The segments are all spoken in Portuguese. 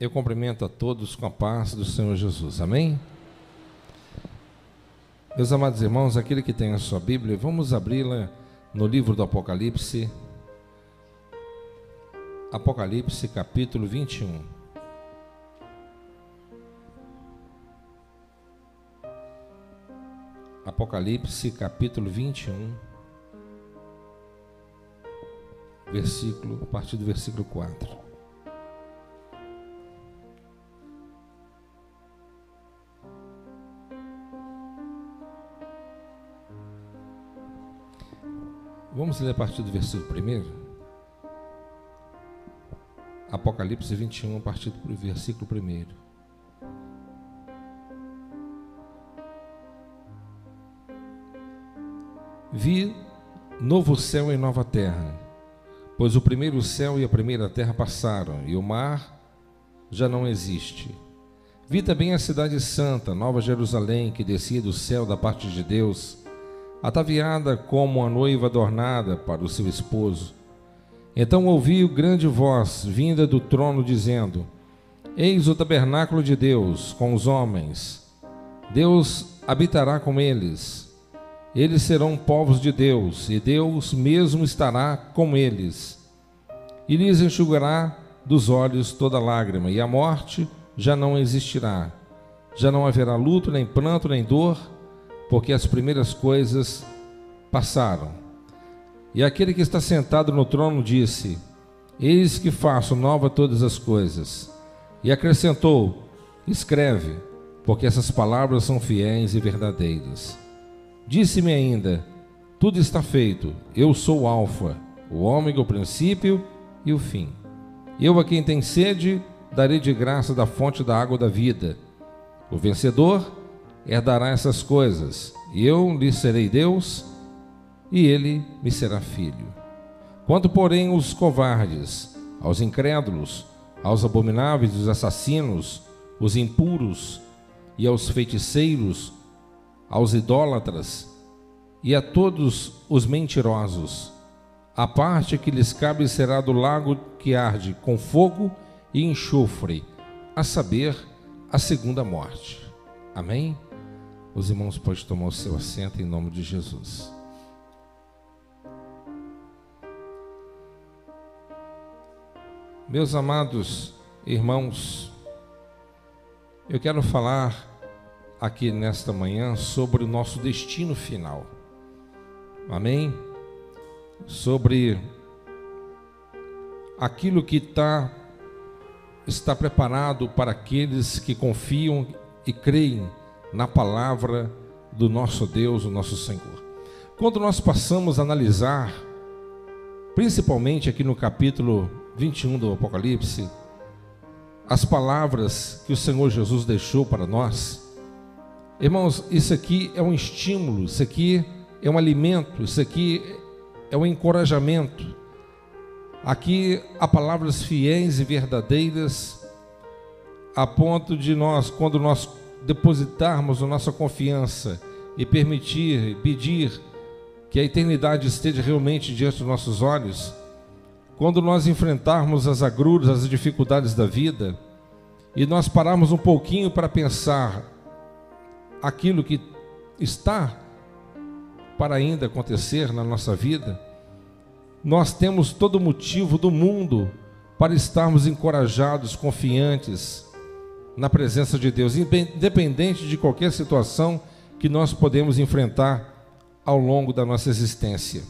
Eu cumprimento a todos com a paz do Senhor Jesus, amém? Meus amados irmãos, aquele que tem a sua Bíblia, vamos abri-la no livro do Apocalipse, Apocalipse capítulo 21. Apocalipse capítulo 21, a partir do versículo 4. Vamos ler a partir do versículo 1. Apocalipse 21, a partir do versículo 1. Vi novo céu e nova terra, pois o primeiro céu e a primeira terra passaram, e o mar já não existe. Vi também a cidade santa, Nova Jerusalém, que descia do céu da parte de Deus, ataviada como a noiva adornada para o seu esposo. Então ouvi grande voz vinda do trono dizendo: Eis o tabernáculo de Deus com os homens. Deus habitará com eles. Eles serão povos de Deus, e Deus mesmo estará com eles. E lhes enxugará dos olhos toda lágrima, e a morte já não existirá. Já não haverá luto, nem pranto, nem dor, porque as primeiras coisas passaram. E aquele que está sentado no trono disse: Eis que faço nova todas as coisas. E acrescentou: Escreve, porque essas palavras são fiéis e verdadeiras. Disse-me ainda: Tudo está feito. Eu sou o Alfa, o Ômega, o princípio e o fim. Eu a quem tem sede darei de graça da fonte da água da vida. O vencedor herdará essas coisas, e eu lhe serei Deus, e ele me será filho. Quanto, porém, os covardes, aos incrédulos, aos abomináveis, os assassinos, os impuros, e aos feiticeiros, aos idólatras, e a todos os mentirosos, a parte que lhes cabe será do lago que arde com fogo e enxofre, a saber, a segunda morte. Amém? Os irmãos podem tomar o seu assento em nome de Jesus. Meus amados irmãos, eu quero falar aqui nesta manhã sobre o nosso destino final. Amém? Sobre aquilo que está preparado para aqueles que confiam e creem na palavra do nosso Deus, o nosso Senhor. Quando nós passamos a analisar, principalmente aqui no capítulo 21 do Apocalipse, as palavras que o Senhor Jesus deixou para nós, irmãos, isso aqui é um estímulo, isso aqui é um alimento, isso aqui é um encorajamento. Aqui há palavras fiéis e verdadeiras, a ponto de nós, quando nós depositarmos a nossa confiança e pedir que a eternidade esteja realmente diante dos nossos olhos, quando nós enfrentarmos as agruras, as dificuldades da vida, e nós pararmos um pouquinho para pensar aquilo que está para ainda acontecer na nossa vida, nós temos todo o motivo do mundo para estarmos encorajados, confiantes na presença de Deus, independente de qualquer situação que nós podemos enfrentar ao longo da nossa existência.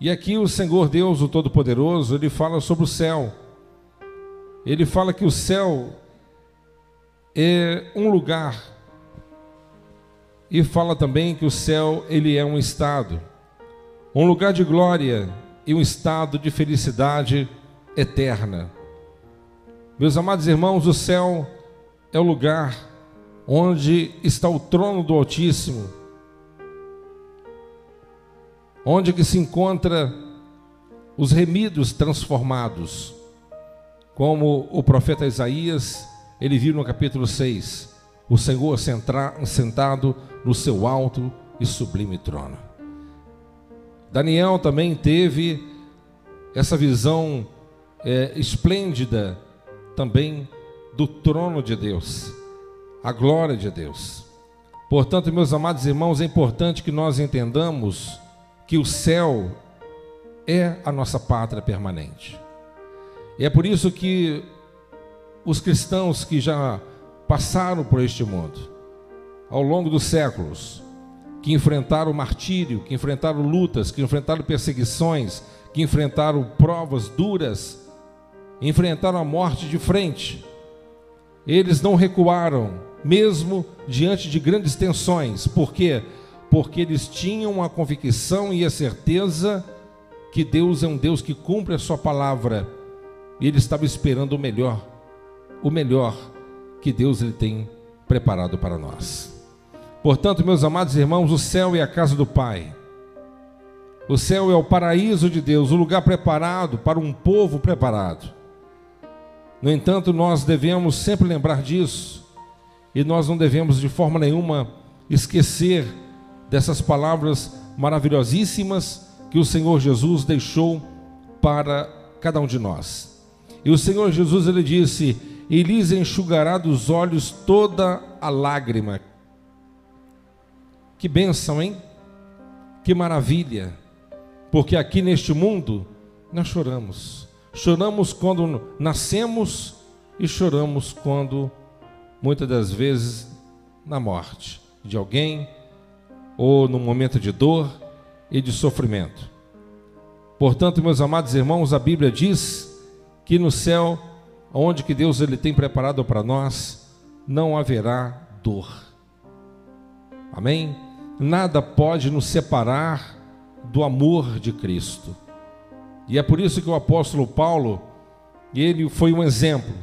E aqui o Senhor Deus, o Todo-Poderoso, Ele fala sobre o céu. Ele fala que o céu é um lugar, e fala também que o céu, ele é um estado, um lugar de glória e um estado de felicidade eterna. Meus amados irmãos, o céu é o lugar onde está o trono do Altíssimo, onde que se encontra os remidos transformados, como o profeta Isaías, ele viu no capítulo 6, o Senhor sentado no seu alto e sublime trono. Daniel também teve essa visão esplêndida também do trono de Deus, a glória de Deus. Portanto, meus amados irmãos, é importante que nós entendamos que o céu é a nossa pátria permanente. E é por isso que os cristãos que já passaram por este mundo, ao longo dos séculos, que enfrentaram martírio, que enfrentaram lutas, que enfrentaram perseguições, que enfrentaram provas duras, enfrentaram a morte de frente, eles não recuaram, mesmo diante de grandes tensões. Por quê? Porque eles tinham a convicção e a certeza que Deus é um Deus que cumpre a sua palavra, e ele estava esperando o melhor que Deus ele tem preparado para nós. Portanto, meus amados irmãos, o céu é a casa do Pai. O céu é o paraíso de Deus, o lugar preparado para um povo preparado. No entanto, nós devemos sempre lembrar disso, e nós não devemos de forma nenhuma esquecer dessas palavras maravilhosíssimas que o Senhor Jesus deixou para cada um de nós. E o Senhor Jesus, ele disse: e lhes enxugará dos olhos toda a lágrima. Que bênção, hein? Que maravilha! Porque aqui neste mundo nós choramos. Choramos quando nascemos e choramos quando, muitas das vezes, na morte de alguém ou no momento de dor e de sofrimento. Portanto, meus amados irmãos, a Bíblia diz que no céu, onde que Deus ele tem preparado para nós, não haverá dor. Amém? Nada pode nos separar do amor de Cristo. E é por isso que o apóstolo Paulo, ele foi um exemplo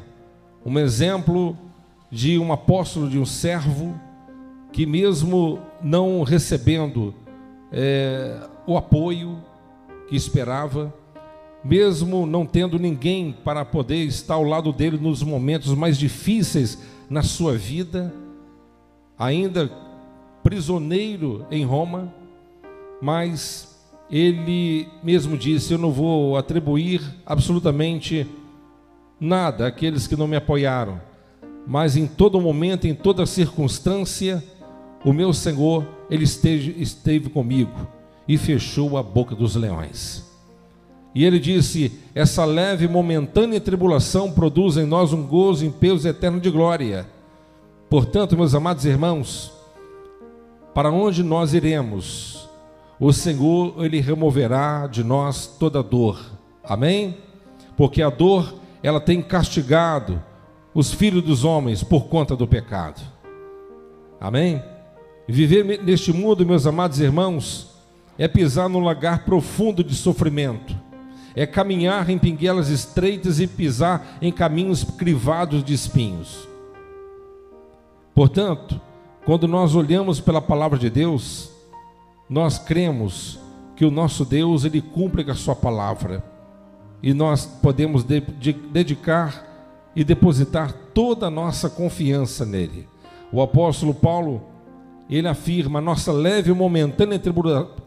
de um apóstolo, de um servo, que mesmo não recebendo o apoio que esperava, mesmo não tendo ninguém para poder estar ao lado dele nos momentos mais difíceis na sua vida, ainda prisioneiro em Roma, mas ele mesmo disse: eu não vou atribuir absolutamente nada àqueles que não me apoiaram, mas em todo momento, em toda circunstância, o meu Senhor, ele esteve comigo e fechou a boca dos leões. E ele disse: essa leve e momentânea tribulação produz em nós um gozo em peso eterno de glória. Portanto, meus amados irmãos, para onde nós iremos, o Senhor, ele removerá de nós toda dor. Amém? Porque a dor, ela tem castigado os filhos dos homens por conta do pecado. Amém? Viver neste mundo, meus amados irmãos, é pisar num lagar profundo de sofrimento, é caminhar em pinguelas estreitas e pisar em caminhos crivados de espinhos. Portanto, quando nós olhamos pela palavra de Deus, nós cremos que o nosso Deus, ele cumpre com a sua palavra, e nós podemos dedicar e depositar toda a nossa confiança nele. O apóstolo Paulo, ele afirma: nossa leve e momentânea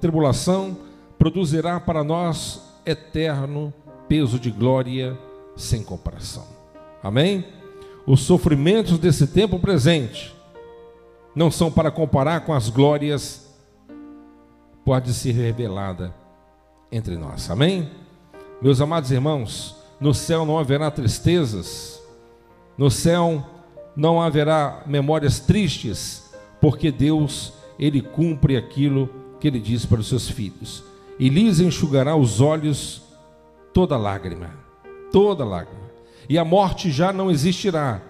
tribulação produzirá para nós eterno peso de glória sem comparação. Amém? Os sofrimentos desse tempo presente não são para comparar com as glórias pode ser revelada entre nós. Amém? Meus amados irmãos, no céu não haverá tristezas, no céu não haverá memórias tristes, porque Deus, ele cumpre aquilo que ele diz para os seus filhos: e lhes enxugará os olhos toda lágrima, e a morte já não existirá,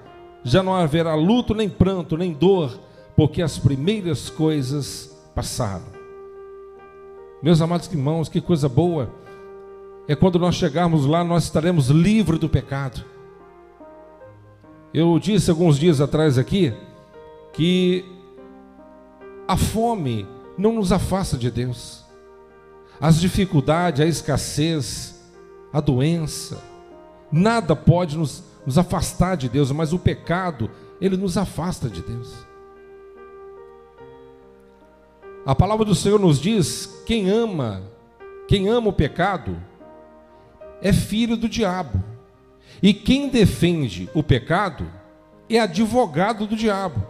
já não haverá luto, nem pranto, nem dor, porque as primeiras coisas passaram. Meus amados irmãos, que coisa boa é quando nós chegarmos lá, nós estaremos livres do pecado. Eu disse alguns dias atrás aqui que a fome não nos afasta de Deus. As dificuldades, a escassez, a doença, nada pode nos afastar de Deus, mas o pecado, ele nos afasta de Deus. A palavra do Senhor nos diz: quem ama o pecado é filho do diabo, e quem defende o pecado é advogado do diabo.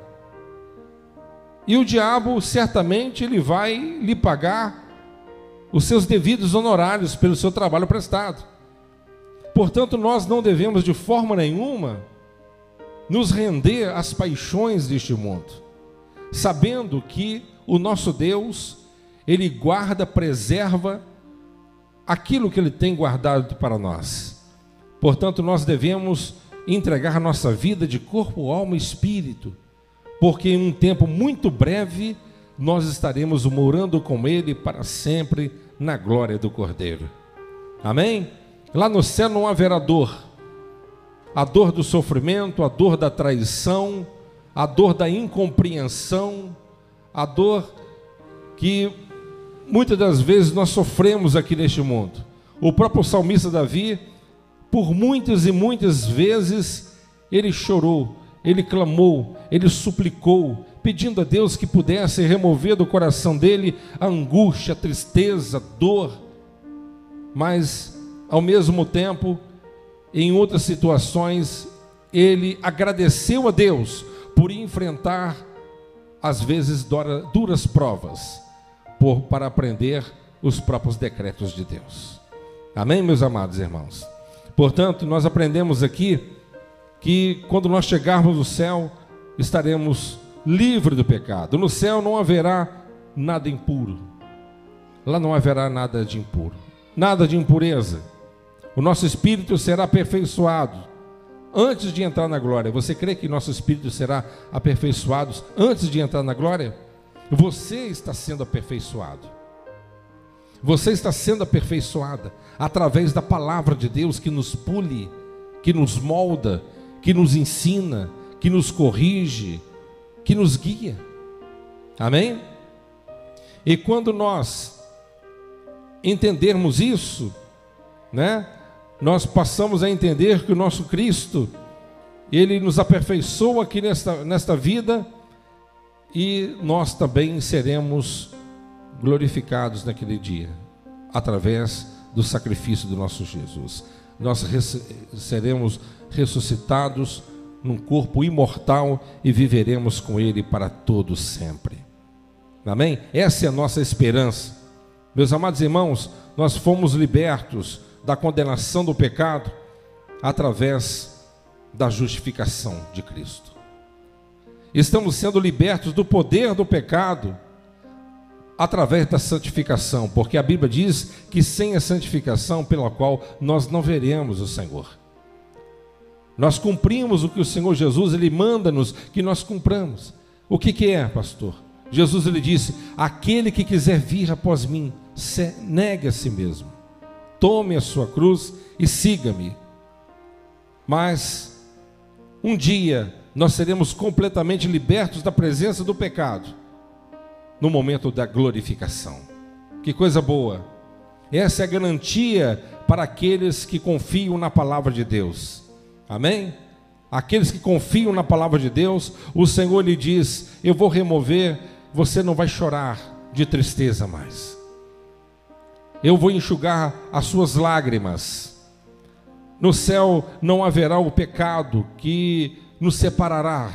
E o diabo, certamente, ele vai lhe pagar os seus devidos honorários pelo seu trabalho prestado. Portanto, nós não devemos de forma nenhuma nos render às paixões deste mundo, sabendo que o nosso Deus, Ele guarda, preserva aquilo que Ele tem guardado para nós. Portanto, nós devemos entregar nossa vida de corpo, alma e espírito, porque em um tempo muito breve nós estaremos morando com Ele para sempre na glória do Cordeiro. Amém? Lá no céu não haverá dor, a dor do sofrimento, a dor da traição, a dor da incompreensão, a dor que muitas das vezes nós sofremos aqui neste mundo. O próprio salmista Davi, por muitas e muitas vezes, ele chorou, ele clamou, ele suplicou, pedindo a Deus que pudesse remover do coração dele a angústia, a tristeza, a dor. Mas, ao mesmo tempo, em outras situações, ele agradeceu a Deus por enfrentar, às vezes, duras provas, para aprender os próprios decretos de Deus. Amém, meus amados irmãos? Portanto, nós aprendemos aqui que quando nós chegarmos no céu, estaremos livres do pecado. No céu não haverá nada impuro. Lá não haverá nada de impuro, nada de impureza. O nosso espírito será aperfeiçoado antes de entrar na glória. Você crê que nosso espírito será aperfeiçoado antes de entrar na glória? Você está sendo aperfeiçoado. Você está sendo aperfeiçoada através da palavra de Deus que nos pule, que nos molda, que nos ensina, que nos corrige, que nos guia. Amém? E quando nós entendermos isso, nós passamos a entender que o nosso Cristo, Ele nos aperfeiçoa aqui nesta vida, e nós também seremos glorificados naquele dia, através do sacrifício do nosso Jesus. Nós seremos ressuscitados num corpo imortal e viveremos com Ele para todo sempre. Amém? Essa é a nossa esperança. Meus amados irmãos, nós fomos libertos da condenação do pecado através da justificação de Cristo. Estamos sendo libertos do poder do pecado através da santificação, porque a Bíblia diz que sem a santificação pela qual nós não veremos o Senhor. Nós cumprimos o que o Senhor Jesus, Ele manda-nos que nós cumpramos. O que é, pastor? Jesus, Ele disse: aquele que quiser vir após mim, negue a si mesmo, tome a sua cruz e siga-me. Mas um dia nós seremos completamente libertos da presença do pecado, no momento da glorificação. Que coisa boa! Essa é a garantia para aqueles que confiam na palavra de Deus. Amém? Aqueles que confiam na palavra de Deus, o Senhor lhe diz: eu vou remover, você não vai chorar de tristeza mais. Eu vou enxugar as suas lágrimas. No céu não haverá o pecado que nos separará.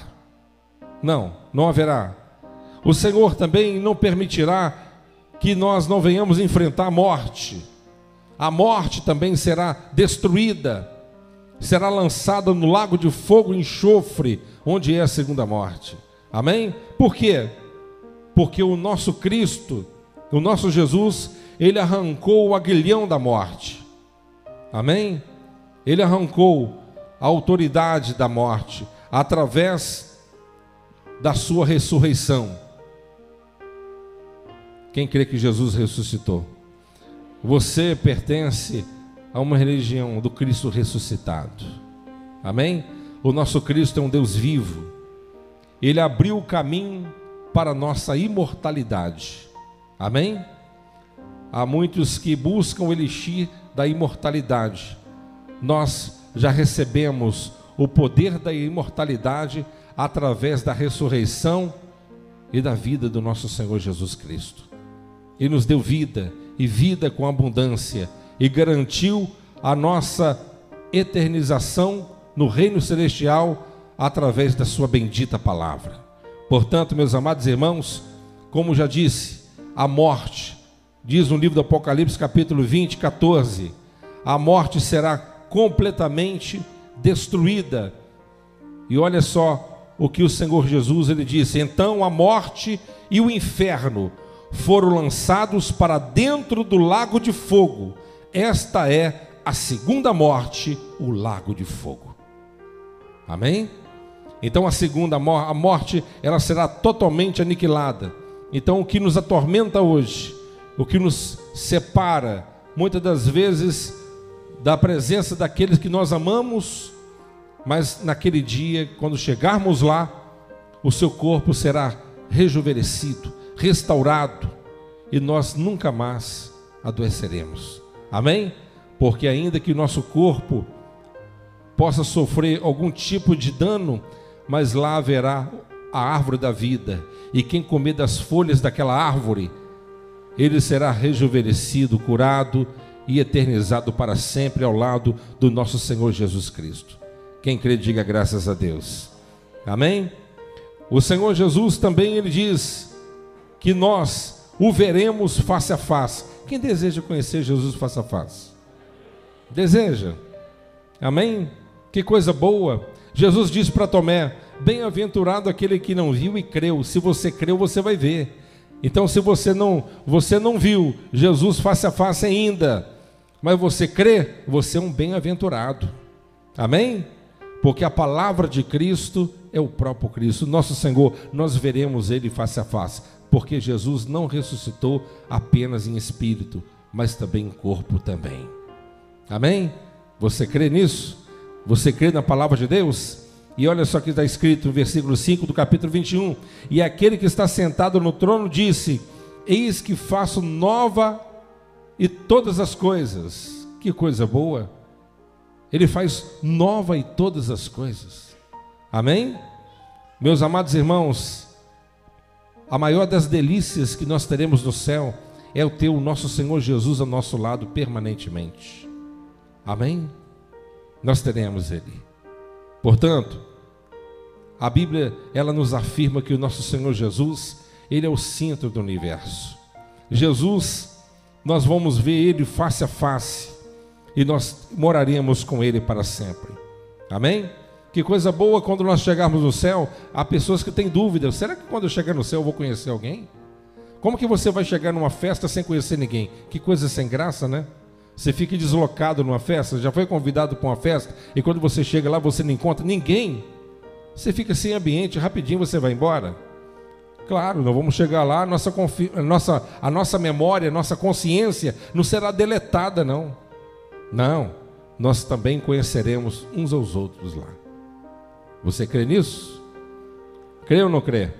Não haverá. O Senhor também não permitirá que nós não venhamos enfrentar a morte. A morte também será destruída, será lançada no lago de fogo e enxofre, onde é a segunda morte. Amém? Por quê? Porque o nosso Cristo, o nosso Jesus, Ele arrancou o aguilhão da morte. Amém? Ele arrancou a autoridade da morte através da sua ressurreição. Quem crê que Jesus ressuscitou? Você pertence a uma religião do Cristo ressuscitado. Amém? O nosso Cristo é um Deus vivo. Ele abriu o caminho para a nossa imortalidade. Amém? Há muitos que buscam o elixir da imortalidade. Nós já recebemos o poder da imortalidade através da ressurreição e da vida do nosso Senhor Jesus Cristo. Ele nos deu vida, e vida com abundância, e garantiu a nossa eternização no reino celestial através da sua bendita palavra. Portanto, meus amados irmãos, como já disse, a morte, diz no livro do Apocalipse, capítulo 20, 14, a morte será completamente destruída. E olha só o que o Senhor Jesus, ele disse: então a morte e o inferno foram lançados para dentro do lago de fogo. Esta é a segunda morte, o lago de fogo. Amém? Então a segunda a morte, ela será totalmente aniquilada. Então o que nos atormenta hoje, o que nos separa, muitas das vezes, da presença daqueles que nós amamos, mas naquele dia, quando chegarmos lá, o seu corpo será rejuvenescido, restaurado, e nós nunca mais adoeceremos. Amém? Porque ainda que o nosso corpo possa sofrer algum tipo de dano, mas lá haverá a árvore da vida, e quem comer das folhas daquela árvore, ele será rejuvenescido, curado e eternizado para sempre ao lado do nosso Senhor Jesus Cristo. Quem crê, diga graças a Deus. Amém? O Senhor Jesus também, ele diz que nós o veremos face a face. Quem deseja conhecer Jesus face a face? Deseja? Amém? Que coisa boa. Jesus disse para Tomé: bem-aventurado aquele que não viu e creu. Se você creu, você vai ver. Então, se você não viu Jesus face a face ainda, mas você crê, você é um bem-aventurado. Amém? Porque a palavra de Cristo é o próprio Cristo, nosso Senhor. Nós veremos Ele face a face, porque Jesus não ressuscitou apenas em espírito, mas também em corpo também. Amém? Você crê nisso? Você crê na palavra de Deus? E olha só que está escrito no versículo 5 do capítulo 21. E aquele que está sentado no trono disse: eis que faço nova e todas as coisas. Que coisa boa! Ele faz nova e todas as coisas. Amém? Meus amados irmãos, a maior das delícias que nós teremos no céu é o ter o nosso Senhor Jesus ao nosso lado permanentemente. Amém? Nós teremos Ele. Portanto, a Bíblia, ela nos afirma que o nosso Senhor Jesus, Ele é o centro do universo. Jesus, nós vamos ver Ele face a face, e nós moraremos com Ele para sempre. Amém? Que coisa boa quando nós chegarmos no céu. Há pessoas que têm dúvidas: será que quando eu chegar no céu eu vou conhecer alguém? Como que você vai chegar numa festa sem conhecer ninguém? Que coisa sem graça, né? Você fica deslocado numa festa, já foi convidado para uma festa, e quando você chega lá você não encontra ninguém. Você fica sem ambiente, rapidinho você vai embora. Claro, nós vamos chegar lá, a nossa memória, a nossa consciência não será deletada, não. Não, nós também conheceremos uns aos outros lá. Você crê nisso? Crê ou não crê?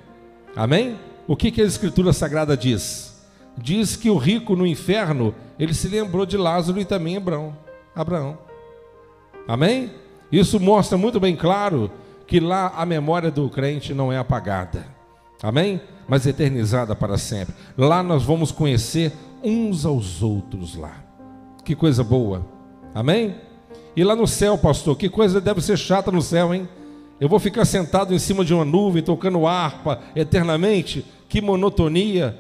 Amém? O que a Escritura Sagrada diz? Diz que o rico no inferno, ele se lembrou de Lázaro e também Abraão. Amém? Isso mostra muito bem claro que lá a memória do crente não é apagada. Amém? Mas eternizada para sempre. Lá nós vamos conhecer uns aos outros lá. Que coisa boa. Amém? E lá no céu, pastor, que coisa deve ser chata no céu, hein? Eu vou ficar sentado em cima de uma nuvem, tocando harpa eternamente? Que monotonia.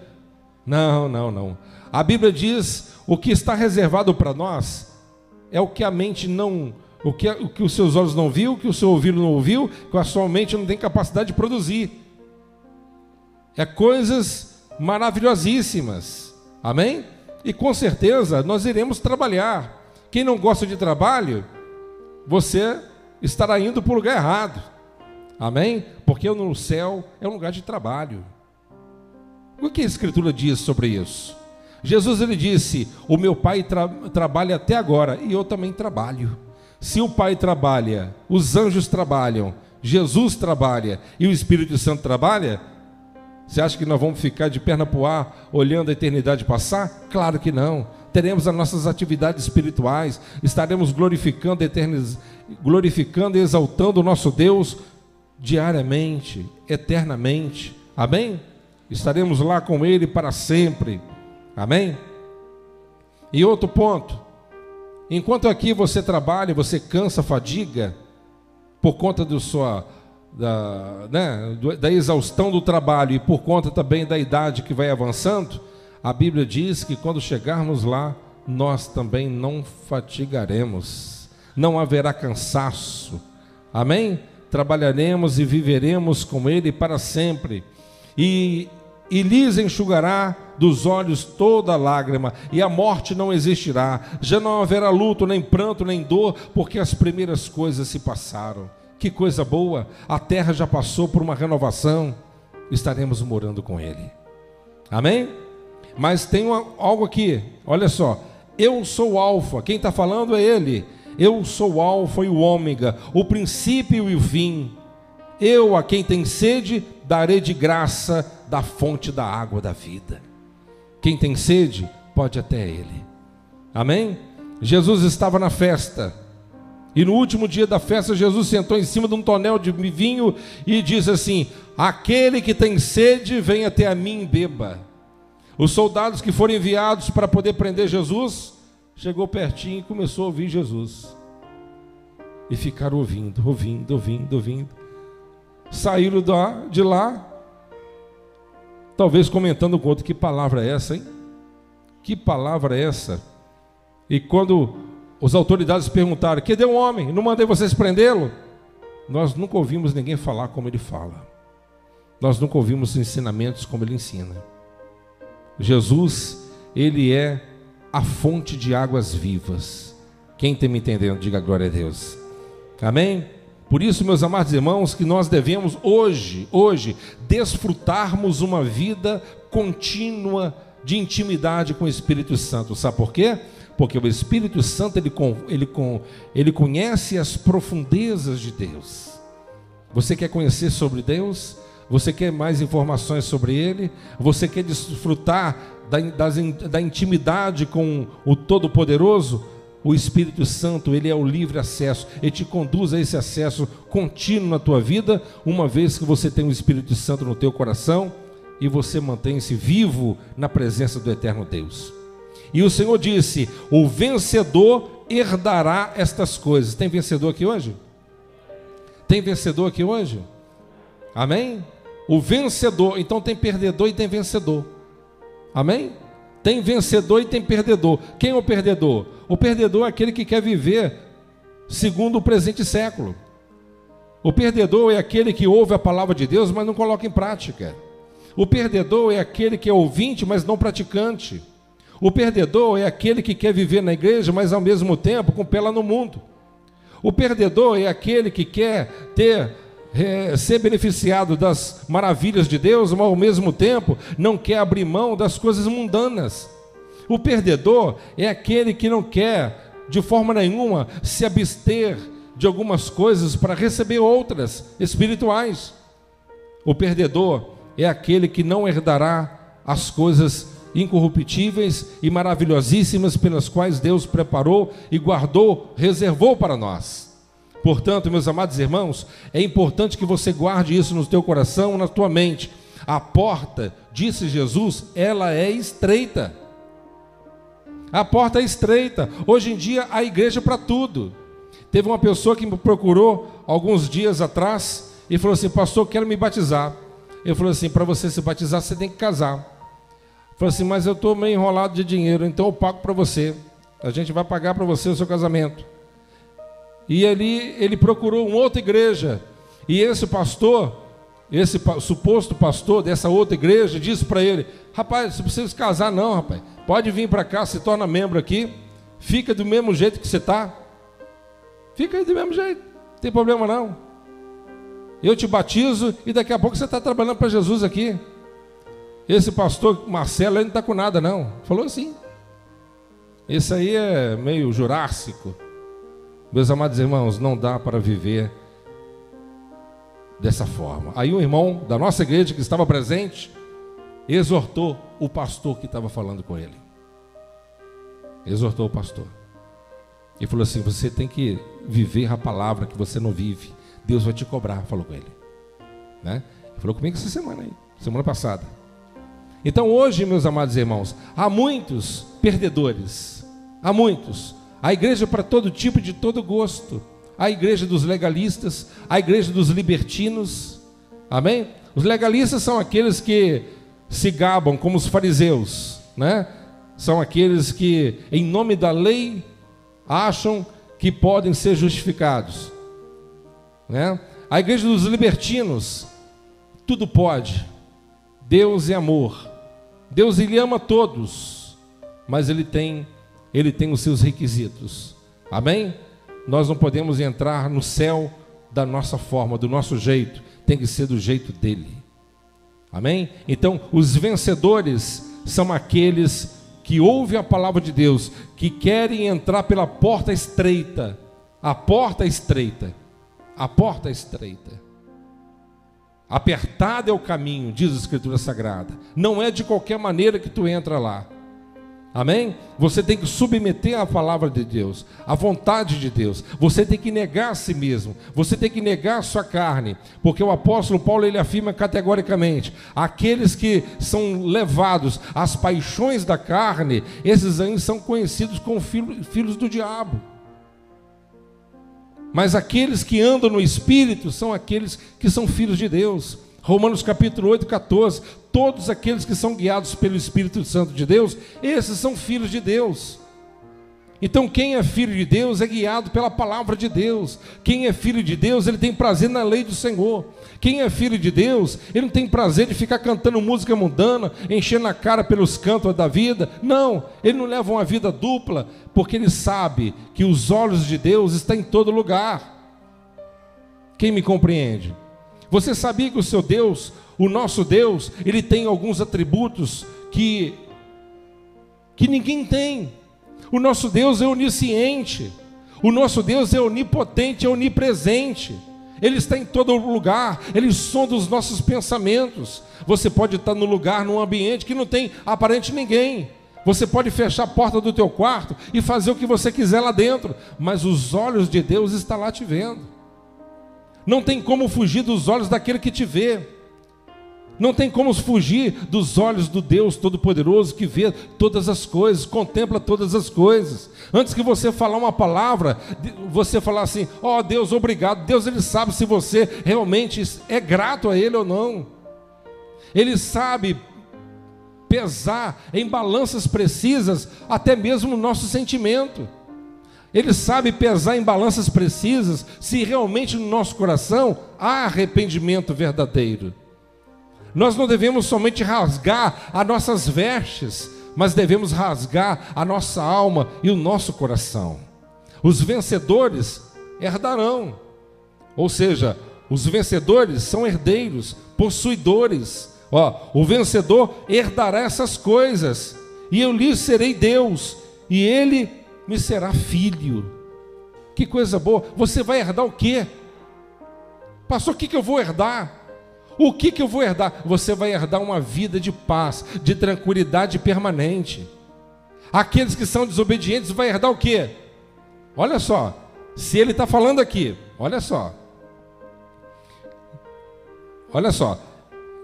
Não, não, não. A Bíblia diz: o que está reservado para nós é o que a mente não, o que os seus olhos não viu, o que o seu ouvido não ouviu, que a sua mente não tem capacidade de produzir. É coisas maravilhosíssimas. Amém? E com certeza nós iremos trabalhar. Quem não gosta de trabalho, você estará indo para o lugar errado. Amém? Porque no céu é um lugar de trabalho. O que a Escritura diz sobre isso? Jesus, ele disse: o meu Pai trabalha até agora e eu também trabalho. Se o Pai trabalha, os anjos trabalham, Jesus trabalha e o Espírito Santo trabalha, você acha que nós vamos ficar de perna para o ar olhando a eternidade passar? Claro que não. Teremos as nossas atividades espirituais, estaremos glorificando e exaltando o nosso Deus diariamente, eternamente. Amém? Estaremos lá com Ele para sempre. Amém? E outro ponto: enquanto aqui você trabalha, você cansa, fadiga por conta da exaustão do trabalho e por conta também da idade que vai avançando, a Bíblia diz que quando chegarmos lá, nós também não fatigaremos, não haverá cansaço, amém? Trabalharemos e viveremos com Ele para sempre, e lhes enxugará dos olhos toda lágrima, e a morte não existirá, já não haverá luto, nem pranto, nem dor, porque as primeiras coisas se passaram. Que coisa boa, a terra já passou por uma renovação, estaremos morando com Ele, amém? Mas tem algo aqui, olha só, eu sou o Alfa, quem está falando é Ele, eu sou o Alfa e o Ômega, o princípio e o fim, eu a quem tem sede darei de graça da fonte da água da vida. Quem tem sede pode até Ele, amém? Jesus estava na festa, e no último dia da festa, Jesus sentou em cima de um tonel de vinho e diz assim: aquele que tem sede, venha até a mim e beba. Os soldados que foram enviados para poder prender Jesus, chegou pertinho e começou a ouvir Jesus. E ficaram ouvindo. Saíram de lá, talvez comentando com outro: que palavra é essa, hein? Que palavra é essa? E quando as autoridades perguntaram: cadê o homem? Não mandei vocês prendê-lo? Nós nunca ouvimos ninguém falar como ele fala. Nós nunca ouvimos ensinamentos como ele ensina. Jesus, Ele é a fonte de águas vivas. Quem está me entendendo, diga glória a Deus. Amém? Por isso, meus amados irmãos, que nós devemos hoje, desfrutarmos uma vida contínua de intimidade com o Espírito Santo. Sabe por quê? Porque o Espírito Santo, ele conhece as profundezas de Deus. Você quer conhecer sobre Deus? Você quer mais informações sobre Ele? Você quer desfrutar da intimidade com o Todo-Poderoso? O Espírito Santo, Ele é o livre acesso. Ele te conduz a esse acesso contínuo na tua vida, uma vez que você tem o Espírito Santo no teu coração e você mantém-se vivo na presença do eterno Deus. E o Senhor disse: o vencedor herdará estas coisas. Tem vencedor aqui hoje? Tem vencedor aqui hoje? Amém? O vencedor, então tem perdedor e tem vencedor. Amém? Tem vencedor e tem perdedor. Quem é o perdedor? O perdedor é aquele que quer viver segundo o presente século. O perdedor é aquele que ouve a palavra de Deus, mas não coloca em prática. O perdedor é aquele que é ouvinte, mas não praticante. O perdedor é aquele que quer viver na igreja, mas ao mesmo tempo com o pé lá no mundo. O perdedor é aquele que quer ser beneficiado das maravilhas de Deus, mas ao mesmo tempo não quer abrir mão das coisas mundanas. O perdedor é aquele que não quer de forma nenhuma se abster de algumas coisas para receber outras espirituais. O perdedor é aquele que não herdará as coisas incorruptíveis e maravilhosíssimas pelas quais Deus preparou e guardou, reservou para nós. Portanto, meus amados irmãos, é importante que você guarde isso no teu coração, na tua mente. A porta, disse Jesus, ela é estreita. A porta é estreita. Hoje em dia há igreja para tudo. Teve uma pessoa que me procurou alguns dias atrás e falou assim: pastor, quero me batizar. Eu falei assim: para você se batizar, você tem que casar. Falei assim: mas eu estou meio enrolado de dinheiro, então eu pago para você. A gente vai pagar para você o seu casamento. E ele procurou uma outra igreja. E esse pastor, esse suposto pastor dessa outra igreja, disse para ele: rapaz, não precisa se casar não, rapaz. Pode vir para cá, se torna membro aqui. Fica do mesmo jeito que você está. Fica aí do mesmo jeito, não tem problema não. Eu te batizo e daqui a pouco você está trabalhando para Jesus aqui. Esse pastor Marcelo, ele não está com nada não. Falou assim. Esse aí é meio jurássico. Meus amados irmãos, não dá para viver dessa forma. Aí um irmão da nossa igreja que estava presente exortou o pastor que estava falando com ele. Exortou o pastor. E falou assim: você tem que viver a palavra que você não vive. Deus vai te cobrar, falou com ele. Né? Ele falou comigo essa semana aí, semana passada. Então hoje, meus amados irmãos, há muitos perdedores. Há muitos. A igreja para todo tipo, de todo gosto. a igreja dos legalistas, a igreja dos libertinos. Amém? Os legalistas são aqueles que se gabam como os fariseus, né? São aqueles que, em nome da lei, acham que podem ser justificados, né? A igreja dos libertinos, tudo pode. Deus é amor. Deus, Ele ama todos, mas Ele tem os seus requisitos. Amém? Nós não podemos entrar no céu da nossa forma, do nosso jeito. Tem que ser do jeito dele. Amém? Então, os vencedores são aqueles que ouvem a palavra de Deus, que querem entrar pela porta estreita. A porta estreita. A porta estreita. Apertado é o caminho, diz a Escritura Sagrada. Não é de qualquer maneira que tu entra lá. Amém? Você tem que submeter a palavra de Deus, a vontade de Deus. Você tem que negar a si mesmo. Você tem que negar a sua carne. Porque o apóstolo Paulo, ele afirma categoricamente: aqueles que são levados às paixões da carne, esses aí são conhecidos como filhos do diabo. Mas aqueles que andam no Espírito são aqueles que são filhos de Deus. Romanos capítulo 8, 14. Todos aqueles que são guiados pelo Espírito Santo de Deus, esses são filhos de Deus. Então quem é filho de Deus é guiado pela palavra de Deus. Quem é filho de Deus, ele tem prazer na lei do Senhor. Quem é filho de Deus, ele não tem prazer de ficar cantando música mundana, enchendo a cara pelos cantos da vida. Não, ele não leva uma vida dupla, porque ele sabe que os olhos de Deus estão em todo lugar. Quem me compreende? Você sabia que o seu Deus, o nosso Deus, ele tem alguns atributos que ninguém tem. O nosso Deus é onisciente, o nosso Deus é onipotente, é onipresente. Ele está em todo lugar, Ele sonda os nossos pensamentos. Você pode estar no lugar, num ambiente que não tem aparente ninguém. Você pode fechar a porta do teu quarto e fazer o que você quiser lá dentro, mas os olhos de Deus estão lá te vendo. Não tem como fugir dos olhos daquele que te vê. Não tem como fugir dos olhos do Deus Todo-Poderoso, que vê todas as coisas, contempla todas as coisas. Antes que você falar uma palavra, você falar assim: ó Deus, obrigado. Deus, Ele sabe se você realmente é grato a Ele ou não. Ele sabe pesar em balanças precisas até mesmo o nosso sentimento. Ele sabe pesar em balanças precisas se realmente no nosso coração há arrependimento verdadeiro. Nós não devemos somente rasgar as nossas vestes, mas devemos rasgar a nossa alma e o nosso coração. Os vencedores herdarão, ou seja, os vencedores são herdeiros, possuidores. O vencedor herdará essas coisas, e eu lhe serei Deus, e ele me será filho. Que coisa boa. Você vai herdar o quê? Pastor, o que eu vou herdar? O que eu vou herdar? Você vai herdar uma vida de paz, de tranquilidade permanente. Aqueles que são desobedientes vai herdar o quê? Olha só, se ele está falando aqui, olha só,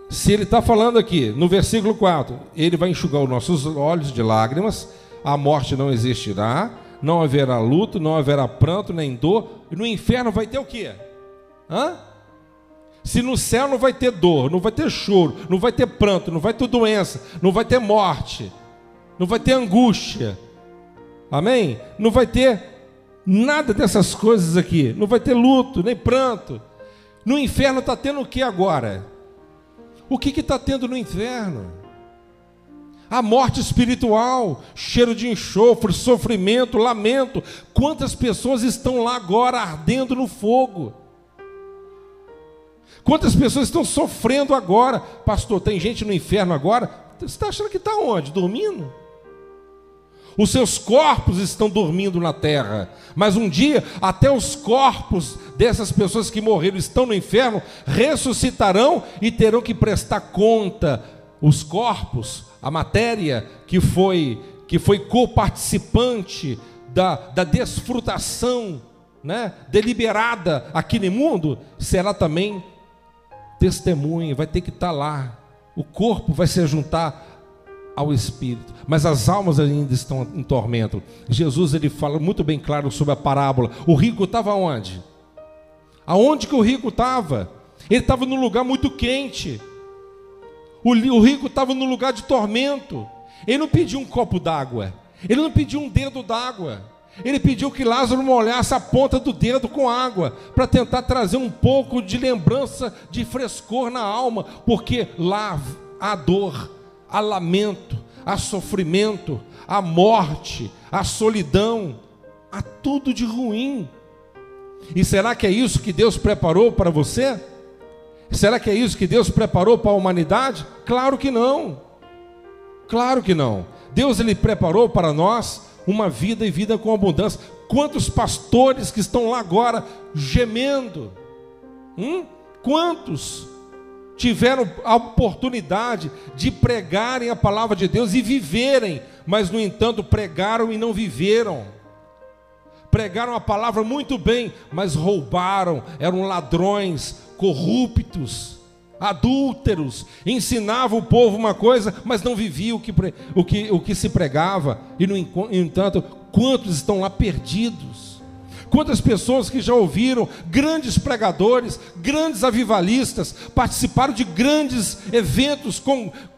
se ele está falando aqui, no versículo 4, ele vai enxugar os nossos olhos de lágrimas, a morte não existirá, não haverá luto, não haverá pranto, nem dor, e no inferno vai ter o quê? Se no céu não vai ter dor, não vai ter choro, não vai ter pranto, não vai ter doença, não vai ter morte, não vai ter angústia, amém? Não vai ter nada dessas coisas aqui, não vai ter luto, nem pranto. No inferno está tendo o que agora? O que está tendo no inferno? A morte espiritual, cheiro de enxofre, sofrimento, lamento. Quantas pessoas estão lá agora ardendo no fogo? Quantas pessoas estão sofrendo agora? Pastor, tem gente no inferno agora? Você está achando que está onde? Dormindo? Os seus corpos estão dormindo na terra, mas um dia até os corpos dessas pessoas que morreram estão no inferno ressuscitarão e terão que prestar conta. Os corpos, a matéria que foi coparticipante da desfrutação, né, deliberada aqui no mundo, será também testemunha, vai ter que estar lá. O corpo vai se juntar ao espírito, mas as almas ainda estão em tormento. Jesus, ele fala muito bem claro sobre a parábola. O rico estava onde? Aonde que o rico estava? Ele estava num lugar muito quente. O rico estava num lugar de tormento. Ele não pediu um copo d'água, ele não pediu um dedo d'água, ele pediu que Lázaro molhasse a ponta do dedo com água, para tentar trazer um pouco de lembrança, de frescor na alma, porque lá há dor, há lamento, há sofrimento, há morte, há solidão, há tudo de ruim. E será que é isso que Deus preparou para você? Será que é isso que Deus preparou para a humanidade? Claro que não. Claro que não. Deus, ele preparou para nós uma vida e vida com abundância. Quantos pastores que estão lá agora gemendo? Quantos tiveram a oportunidade de pregarem a palavra de Deus e viverem, mas no entanto pregaram e não viveram? Pregaram a palavra muito bem, mas roubaram, eram ladrões, corruptos, adúlteros, ensinavam o povo uma coisa, mas não viviam o que se pregava. E no entanto, quantos estão lá perdidos? Quantas pessoas que já ouviram grandes pregadores, grandes avivalistas, participaram de grandes eventos,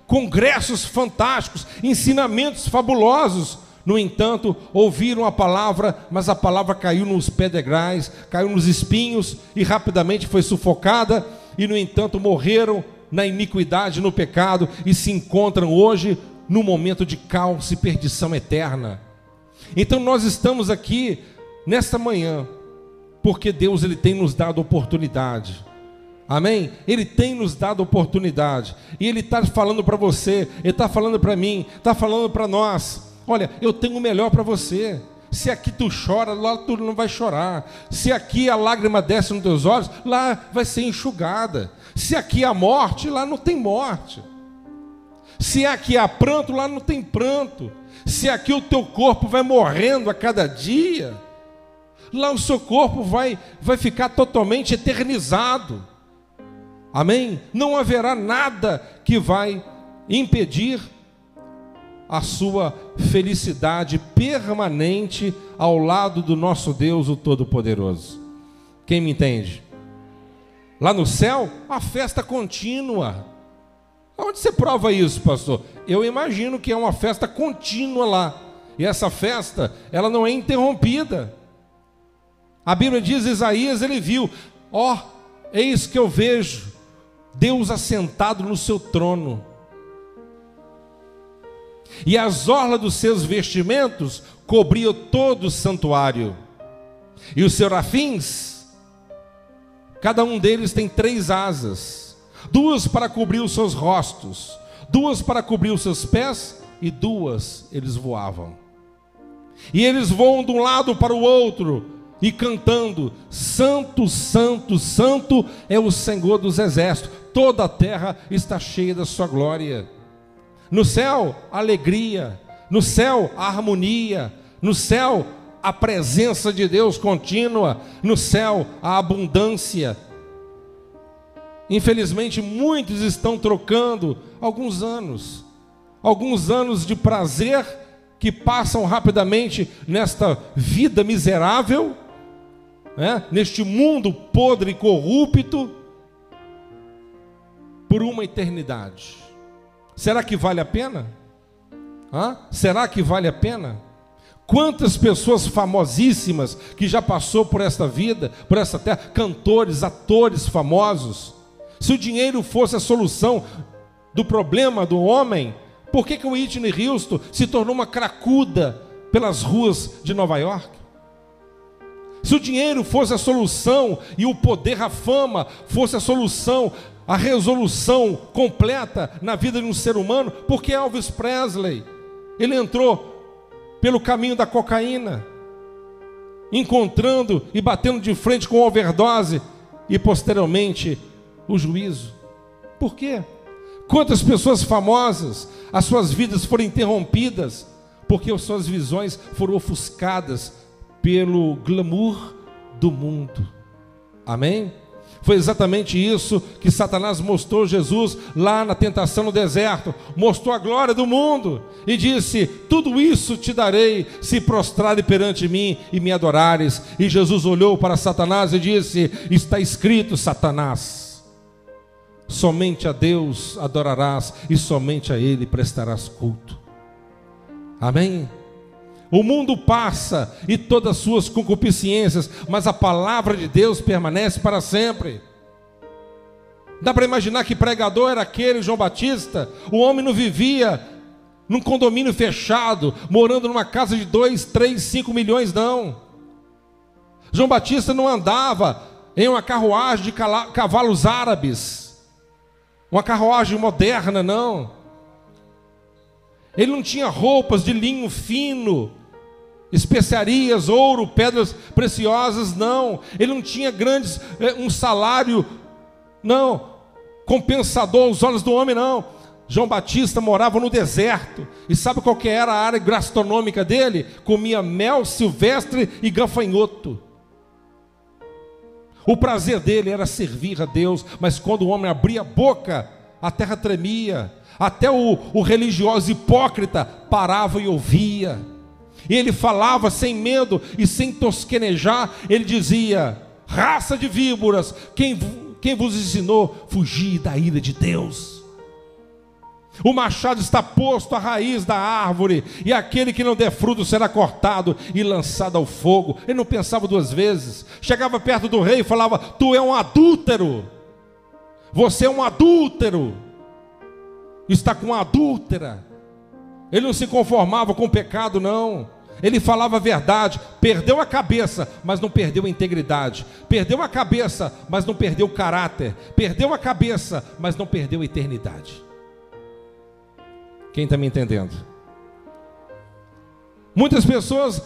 congressos fantásticos, ensinamentos fabulosos. No entanto, ouviram a palavra, mas a palavra caiu nos pedregais, caiu nos espinhos e rapidamente foi sufocada. E no entanto morreram na iniquidade, no pecado, e se encontram hoje no momento de caos e perdição eterna. Então nós estamos aqui nesta manhã porque Deus, ele tem nos dado oportunidade. Amém? Ele tem nos dado oportunidade, e Ele está falando para você, Ele está falando para mim, está falando para nós: olha, eu tenho o melhor para você. Se aqui tu chora, lá tu não vai chorar. Se aqui a lágrima desce nos teus olhos, lá vai ser enxugada. Se aqui há morte, lá não tem morte. Se aqui há pranto, lá não tem pranto. Se aqui o teu corpo vai morrendo a cada dia, lá o seu corpo vai ficar totalmente eternizado. Amém? Não haverá nada que vai impedir a sua felicidade permanente ao lado do nosso Deus, o Todo-Poderoso. Quem me entende? Lá no céu, a festa contínua. Onde você prova isso, pastor? Eu imagino que é uma festa contínua lá. E essa festa, ela não é interrompida. A Bíblia diz, Isaías, ele viu: ó, eis que eu vejo Deus assentado no seu trono, e as orlas dos seus vestimentos cobriam todo o santuário. E os serafins, cada um deles tem 3 asas, 2 para cobrir os seus rostos, 2 para cobrir os seus pés, e 2 eles voavam. E eles voam de um lado para o outro, e cantando: Santo, Santo, Santo é o Senhor dos exércitos, toda a terra está cheia da sua glória. No céu, a alegria. No céu, a harmonia. No céu, a presença de Deus contínua. No céu, a abundância. Infelizmente, muitos estão trocando alguns anos de prazer que passam rapidamente nesta vida miserável, neste mundo podre e corrupto, por uma eternidade. Será que vale a pena? Será que vale a pena? Quantas pessoas famosíssimas que já passou por esta vida, por esta terra, cantores, atores famosos. Se o dinheiro fosse a solução do problema do homem, por que o Whitney Houston se tornou uma cracuda pelas ruas de Nova York? Se o dinheiro fosse a solução e o poder, a fama fosse a solução, a resolução completa na vida de um ser humano, por que Elvis Presley, ele entrou pelo caminho da cocaína, encontrando e batendo de frente com overdose e posteriormente o juízo? Por quê? Quantas pessoas famosas, as suas vidas foram interrompidas porque as suas visões foram ofuscadas pelo glamour do mundo. Amém? Foi exatamente isso que Satanás mostrou Jesus lá na tentação no deserto. Mostrou a glória do mundo e disse: tudo isso te darei se prostrares perante mim e me adorares. E Jesus olhou para Satanás e disse: está escrito, Satanás, somente a Deus adorarás e somente a Ele prestarás culto. Amém? O mundo passa e todas as suas concupiscências, mas a palavra de Deus permanece para sempre. Dá para imaginar que pregador era aquele João Batista? O homem não vivia num condomínio fechado, morando numa casa de 2, 3, 5 milhões, não. João Batista não andava em uma carruagem de cavalos árabes, uma carruagem moderna, não. Ele não tinha roupas de linho fino, especiarias, ouro, pedras preciosas, não. Ele não tinha um salário, não, compensador aos olhos do homem, não. João Batista morava no deserto. E sabe qual que era a área gastronômica dele? Comia mel silvestre e gafanhoto. O prazer dele era servir a Deus, mas quando o homem abria a boca, a terra tremia. Até o religioso hipócrita parava e ouvia. E ele falava sem medo e sem tosquenejar. Ele dizia: raça de víboras, quem vos ensinou fugir da ira de Deus? O machado está posto à raiz da árvore, e aquele que não der fruto será cortado e lançado ao fogo. Ele não pensava duas vezes. Chegava perto do rei e falava: tu é um adúltero, você é um adúltero, está com uma adúltera. Ele não se conformava com o pecado, não. Ele falava a verdade. Perdeu a cabeça, mas não perdeu a integridade. Perdeu a cabeça, mas não perdeu o caráter. Perdeu a cabeça, mas não perdeu a eternidade. Quem está me entendendo? Muitas pessoas: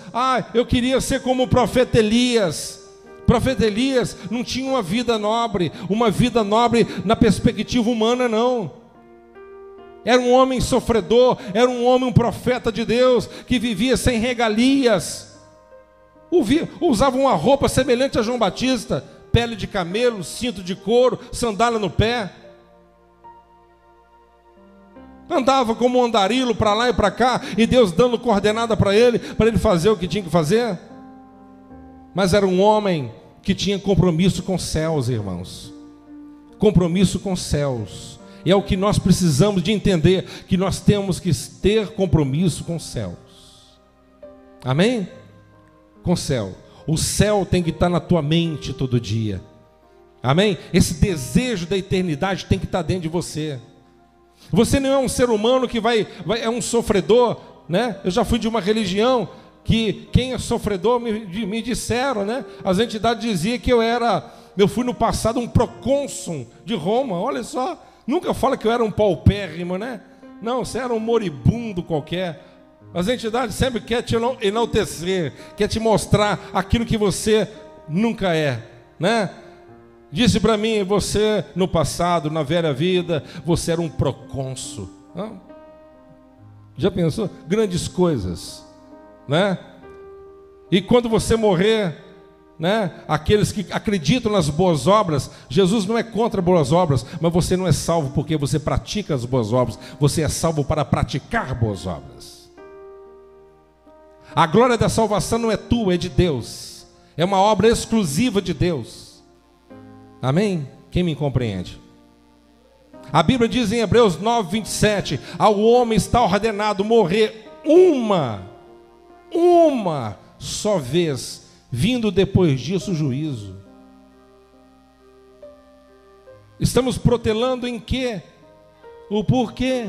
eu queria ser como o profeta Elias. O profeta Elias não tinha uma vida nobre na perspectiva humana, não. Era um homem sofredor, era um homem, um profeta de Deus, que vivia sem regalias. Usava uma roupa semelhante a João Batista: pele de camelo, cinto de couro, sandália no pé. Andava como um andarilho para lá e para cá, e Deus dando coordenada para ele fazer o que tinha que fazer. Mas era um homem que tinha compromisso com os céus, irmãos. Compromisso com os céus. E é o que nós precisamos de entender, que nós temos que ter compromisso com os céus. Amém? Com o céu. O céu tem que estar na tua mente todo dia. Amém? Esse desejo da eternidade tem que estar dentro de você. Você não é um ser humano que é um sofredor, né? Eu já fui de uma religião que quem é sofredor me disseram, né? As entidades diziam que eu fui no passado um procônsul de Roma. Olha só. Nunca fala que eu era um paupérrimo, né? Não, você era um moribundo qualquer. As entidades sempre querem te enaltecer, quer te mostrar aquilo que você nunca é, né? Disse para mim: você no passado, na velha vida, você era um procônsul. Já pensou? Grandes coisas, né? E quando você morrer, né? Aqueles que acreditam nas boas obras, Jesus não é contra boas obras, mas você não é salvo porque você pratica as boas obras. Você é salvo para praticar boas obras. A glória da salvação não é tua, é de Deus. É uma obra exclusiva de Deus. Amém? Quem me compreende? A Bíblia diz em Hebreus 9, 27: ao homem está ordenado morrer uma só vez, vindo depois disso o juízo. Estamos protelando em quê? O porquê?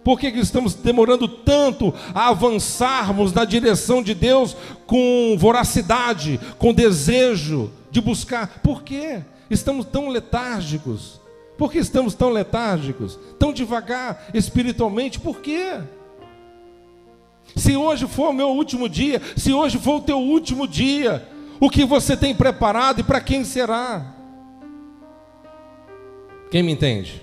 Por que estamos demorando tanto a avançarmos na direção de Deus com voracidade, com desejo de buscar? Por quê? Estamos tão letárgicos. Por que estamos tão letárgicos? Tão devagar espiritualmente? Por quê? Se hoje for o meu último dia, se hoje for o teu último dia, o que você tem preparado e para quem será? Quem me entende?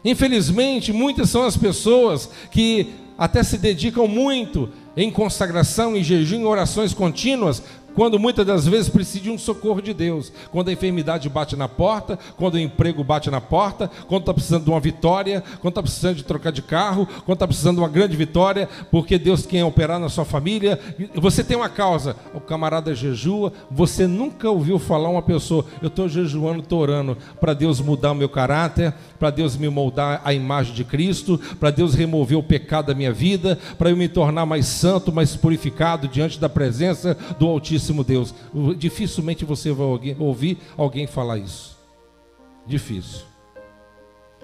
Infelizmente, muitas são as pessoas que até se dedicam muito em consagração, em jejum, em orações contínuas, quando muitas das vezes precisa de um socorro de Deus, quando a enfermidade bate na porta, quando o emprego bate na porta, quando está precisando de uma vitória, quando está precisando de trocar de carro, quando está precisando de uma grande vitória, porque Deus quer operar na sua família. Você tem uma causa, o camarada jejua. Você nunca ouviu falar uma pessoa: eu estou jejuando, estou orando para Deus mudar o meu caráter, para Deus me moldar a imagem de Cristo, para Deus remover o pecado da minha vida, para eu me tornar mais santo, mais purificado diante da presença do Altíssimo Deus. Dificilmente você vai ouvir alguém falar isso. Difícil.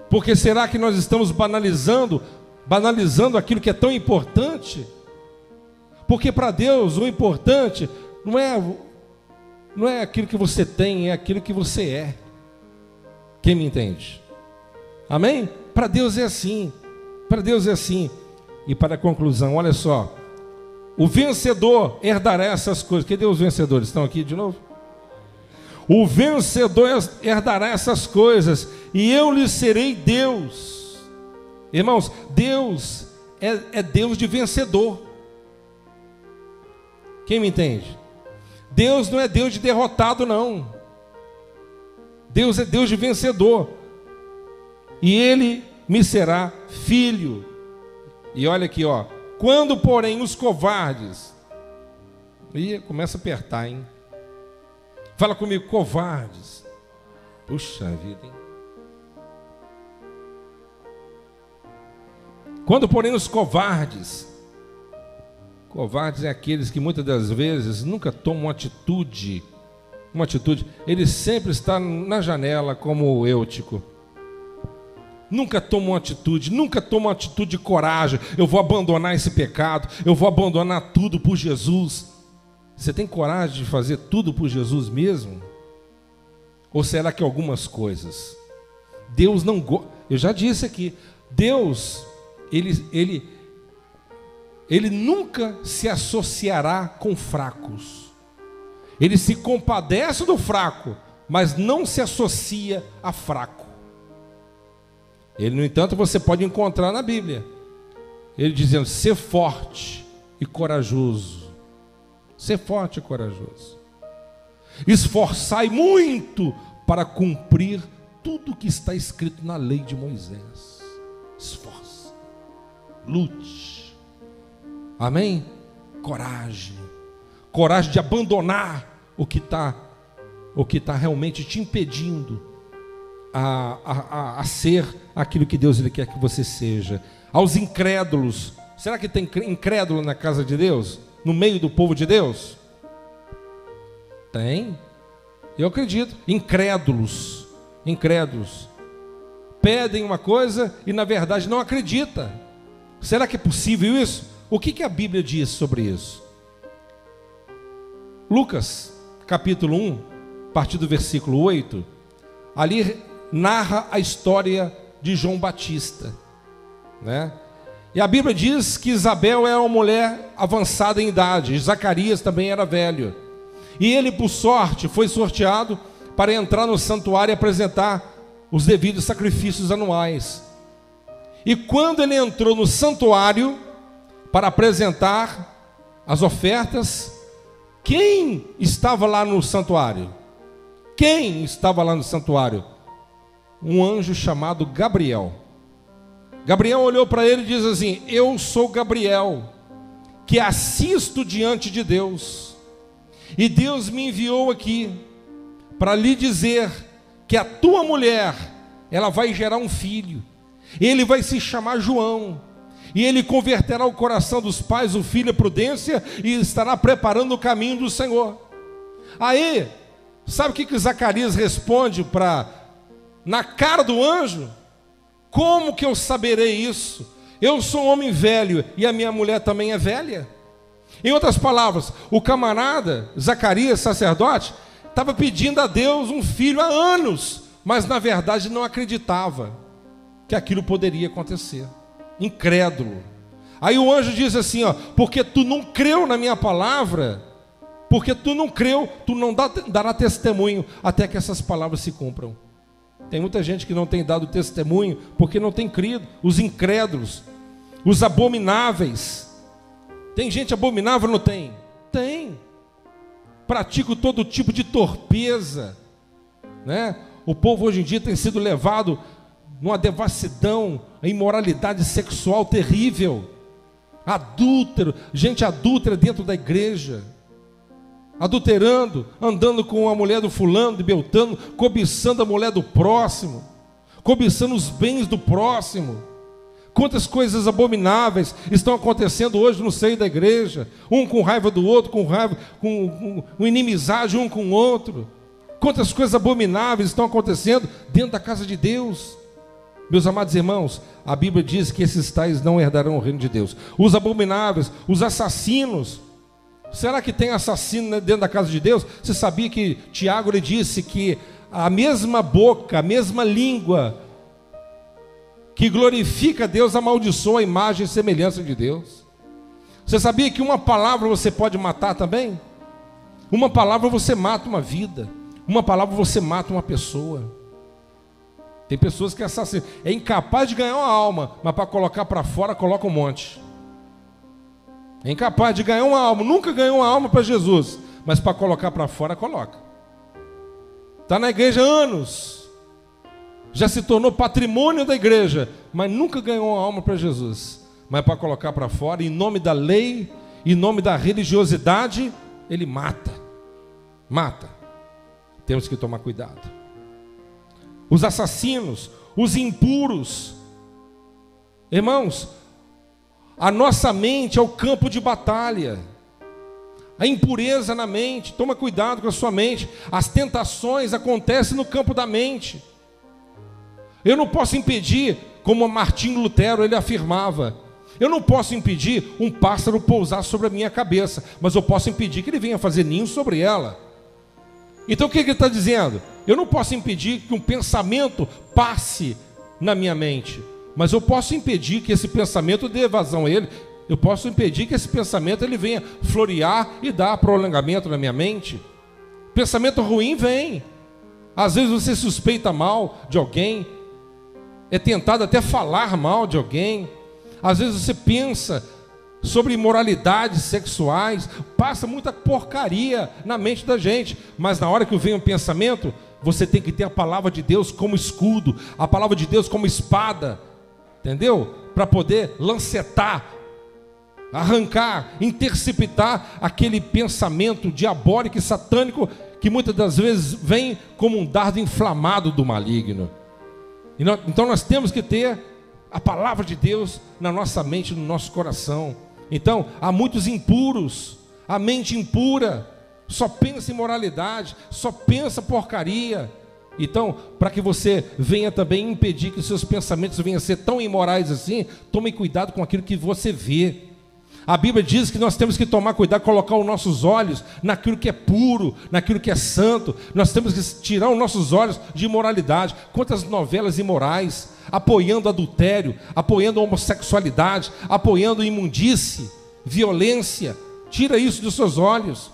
Porque será que nós estamos banalizando aquilo que é tão importante? Porque para Deus o importante não é aquilo que você tem, é aquilo que você é. Quem me entende? Amém? Para Deus é assim. Para Deus é assim. E para a conclusão, olha só: o vencedor herdará essas coisas. Cadê os vencedores? Estão aqui de novo? O vencedor herdará essas coisas, e eu lhe serei Deus. Irmãos, Deus é Deus de vencedor. Quem me entende? Deus não é Deus de derrotado, não. Deus é Deus de vencedor. E Ele me será filho. E olha aqui, ó: quando, porém, os covardes... Ih, começa a apertar, hein? Fala comigo: covardes. Puxa vida, hein? Quando, porém, os covardes é aqueles que muitas das vezes nunca tomam uma atitude. Ele sempre está na janela como o Eutico. Nunca toma uma atitude de coragem. Eu vou abandonar esse pecado, eu vou abandonar tudo por Jesus. Você tem coragem de fazer tudo por Jesus mesmo? Ou será que algumas coisas? Deus não gosta. Eu já disse aqui, Deus, ele nunca se associará com fracos. Ele se compadece do fraco, mas não se associa a fraco. Ele, no entanto, você pode encontrar na Bíblia ele dizendo: ser forte e corajoso. Ser forte e corajoso. Esforçai muito para cumprir tudo que está escrito na lei de Moisés. Esforce, lute. Amém? Coragem de abandonar o que está realmente te impedindo a ser aquilo que Deus quer que você seja. Aos incrédulos: será que tem incrédulo na casa de Deus? No meio do povo de Deus? Tem. Eu acredito. Incrédulos pedem uma coisa e na verdade não acredita. Será que é possível isso? O que a Bíblia diz sobre isso? Lucas capítulo 1, a partir do versículo 8, ali narra a história de João Batista, né? E a Bíblia diz que Isabel era uma mulher avançada em idade, Zacarias também era velho, e ele, por sorte, foi sorteado para entrar no santuário e apresentar os devidos sacrifícios anuais. E quando ele entrou no santuário para apresentar as ofertas, quem estava lá no santuário? Um anjo chamado Gabriel. Gabriel olhou para ele e diz assim: eu sou Gabriel, que assisto diante de Deus, e Deus me enviou aqui para lhe dizer que a tua mulher, ela vai gerar um filho, ele vai se chamar João, e ele converterá o coração dos pais, o filho à prudência, e estará preparando o caminho do Senhor. Aí, sabe o que Zacarias responde na cara do anjo? Como que eu saberei isso? Eu sou um homem velho e a minha mulher também é velha. Em outras palavras, o camarada Zacarias, sacerdote, estava pedindo a Deus um filho há anos, mas na verdade não acreditava que aquilo poderia acontecer. Incrédulo. Aí o anjo diz assim, ó: porque tu não creu na minha palavra, porque tu não creu, tu não dará testemunho até que essas palavras se cumpram. Tem muita gente que não tem dado testemunho porque não tem crido. Os incrédulos, os abomináveis. Tem gente abominável ou não tem? Tem. praticam todo tipo de torpeza, né? O povo hoje em dia tem sido levado numa devassidão, a imoralidade sexual terrível, adúltero, gente adúltera dentro da igreja, adulterando, andando com a mulher do fulano, de Beltrano, cobiçando a mulher do próximo, cobiçando os bens do próximo. Quantas coisas abomináveis estão acontecendo hoje no seio da igreja, um com raiva do outro, com inimizade um com o outro. Quantas coisas abomináveis estão acontecendo dentro da casa de Deus. Meus amados irmãos, a Bíblia diz que esses tais não herdarão o reino de Deus. Os abomináveis, os assassinos. Será que tem assassino dentro da casa de Deus? Você sabia que Tiago lhe disse que a mesma boca, a mesma língua que glorifica a Deus, amaldiçoa a imagem e semelhança de Deus? Você sabia que uma palavra você pode matar também? Uma palavra você mata uma vida. Uma palavra você mata uma pessoa. Tem pessoas que assassinam. É incapaz de ganhar uma alma, mas para colocar para fora, coloca um monte. É incapaz de ganhar uma alma, nunca ganhou uma alma para Jesus, mas para colocar para fora, coloca. Está na igreja há anos, já se tornou patrimônio da igreja, mas nunca ganhou uma alma para Jesus. Mas para colocar para fora, em nome da lei, em nome da religiosidade, ele mata. Mata. Temos que tomar cuidado. Os assassinos, os impuros. Irmãos, a nossa mente é o campo de batalha. A impureza na mente, toma cuidado com a sua mente. As tentações acontecem no campo da mente. Eu não posso impedir, como Martinho Lutero ele afirmava, eu não posso impedir um pássaro pousar sobre a minha cabeça, mas eu posso impedir que ele venha fazer ninho sobre ela. Então o que ele está dizendo? Eu não posso impedir que um pensamento passe na minha mente, mas eu posso impedir que esse pensamento dê vazão a ele. Eu posso impedir que esse pensamento ele venha florear e dar prolongamento na minha mente. Pensamento ruim vem. Às vezes você suspeita mal de alguém, é tentado até falar mal de alguém. Às vezes você pensa sobre imoralidades sexuais, passa muita porcaria na mente da gente, mas na hora que vem um pensamento, você tem que ter a palavra de Deus como escudo, a palavra de Deus como espada, entendeu? Para poder lancetar, arrancar, interceptar aquele pensamento diabólico e satânico que muitas das vezes vem como um dardo inflamado do maligno. Então nós temos que ter a palavra de Deus na nossa mente, no nosso coração. Então há muitos impuros, a mente impura, só pensa em moralidade, só pensa porcaria. Então, para que você venha também impedir que os seus pensamentos venham a ser tão imorais assim, tome cuidado com aquilo que você vê. A Bíblia diz que nós temos que tomar cuidado, colocar os nossos olhos naquilo que é puro, naquilo que é santo. Nós temos que tirar os nossos olhos de imoralidade. Quantas novelas imorais, apoiando adultério, apoiando a homossexualidade, apoiando a imundície, violência. Tira isso dos seus olhos.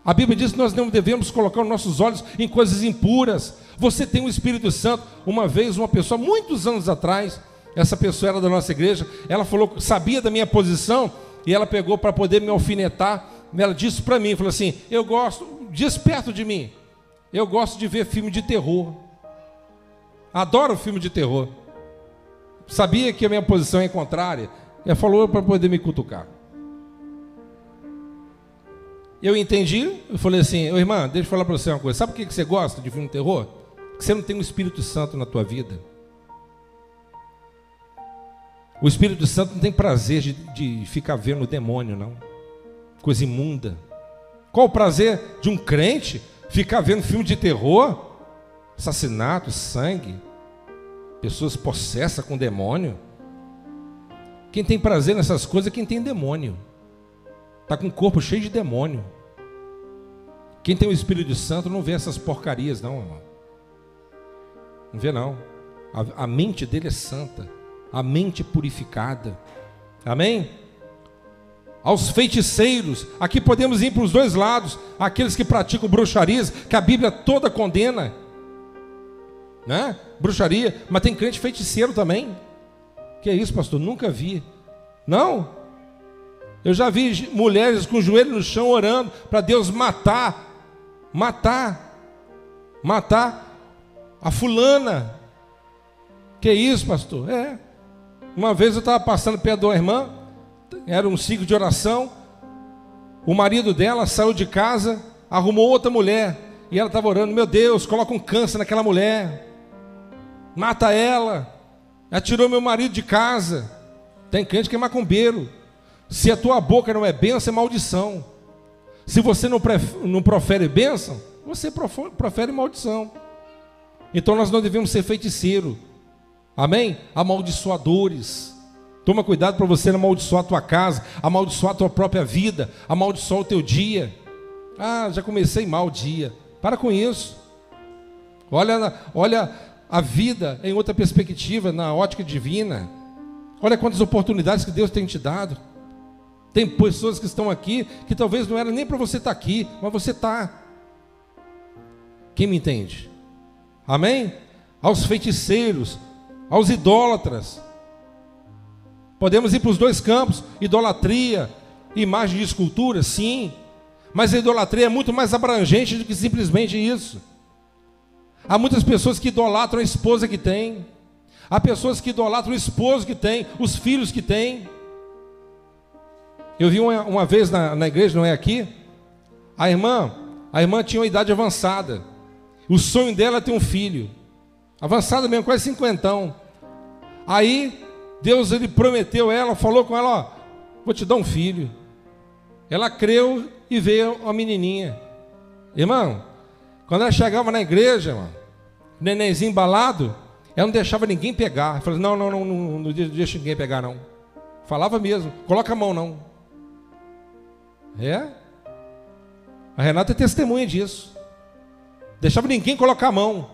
A Bíblia diz que nós não devemos colocar os nossos olhos em coisas impuras. Você tem o Espírito Santo. Uma vez, uma pessoa, muitos anos atrás, essa pessoa era da nossa igreja, ela falou, sabia da minha posição, e ela pegou para poder me alfinetar. Ela disse para mim, falou assim, eu gosto, diz perto de mim, eu gosto de ver filme de terror, adoro filme de terror. Sabia que a minha posição é contrária. Ela falou para poder me cutucar. Eu entendi, eu falei assim, irmã, deixa eu falar para você uma coisa, sabe por que você gosta de filme de terror? Porque você não tem o Espírito Santo na tua vida. O Espírito Santo não tem prazer de ficar vendo o demônio, não. Coisa imunda. Qual o prazer de um crente ficar vendo filme de terror? Assassinato, sangue, pessoas possessas com demônio. Quem tem prazer nessas coisas é quem tem demônio. Está com o corpo cheio de demônio. Quem tem o Espírito Santo não vê essas porcarias, não, irmão. Não vê, não. A mente dele é santa. A mente purificada. Amém? Aos feiticeiros. Aqui podemos ir para os dois lados. Aqueles que praticam bruxarias, que a Bíblia toda condena, né? Bruxaria. Mas tem crente feiticeiro também. Que é isso, pastor? Nunca vi. Não? Eu já vi mulheres com o joelho no chão orando para Deus matar a fulana. Que isso, pastor? Uma vez eu estava passando perto de uma irmã, era um ciclo de oração, o marido dela saiu de casa, arrumou outra mulher, e ela estava orando: meu Deus, coloca um câncer naquela mulher, mata ela, tirou meu marido de casa. Tem crente que é macumbeiro. Se a tua boca não é bênção, é maldição. Se você não profere bênção, você profere maldição. Então nós não devemos ser feiticeiros, amém? Amaldiçoadores. Toma cuidado para você não amaldiçoar a tua casa, amaldiçoar a tua própria vida, amaldiçoar o teu dia. Já comecei mal o dia. Para com isso. Olha a vida em outra perspectiva, na ótica divina. Olha quantas oportunidades que Deus tem te dado. Tem pessoas que estão aqui que talvez não era nem para você estar aqui, mas você está. Quem me entende? Amém? Aos feiticeiros, aos idólatras. Podemos ir para os dois campos: idolatria, imagem de escultura, sim. Mas a idolatria é muito mais abrangente do que simplesmente isso. Há muitas pessoas que idolatram a esposa que tem. Há pessoas que idolatram o esposo que tem, os filhos que tem. Eu vi uma vez na igreja, não é aqui, a irmã tinha uma idade avançada. O sonho dela é ter um filho, avançado mesmo, quase 50. Aí Deus, ele prometeu ela, falou com ela: vou te dar um filho. Ela creu e veio uma menininha. Irmão, quando ela chegava na igreja, nenenzinho embalado, ela não deixava ninguém pegar. Ela falou: não deixa ninguém pegar não. Falava mesmo: coloca a mão não. A Renata é testemunha disso. Deixava ninguém colocar a mão.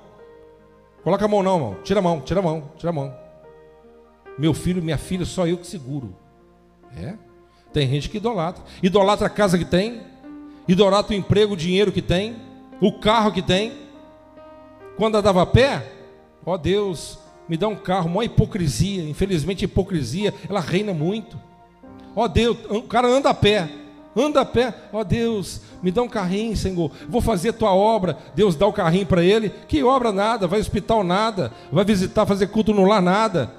Coloca a mão não, irmão. Tira a mão. Meu filho, minha filha, só eu que seguro. Tem gente que idolatra a casa que tem, idolatra o emprego, o dinheiro que tem, o carro que tem. Quando andava a pé, ó Deus, me dá um carro. Mó hipocrisia. Infelizmente a hipocrisia, ela reina muito. Ó Deus, o cara anda a pé, ó Deus, me dá um carrinho, Senhor, vou fazer a tua obra. Deus dá o carrinho para ele. Que obra? Nada. Vai ao hospital? Nada. Vai visitar, fazer culto no lar? Nada.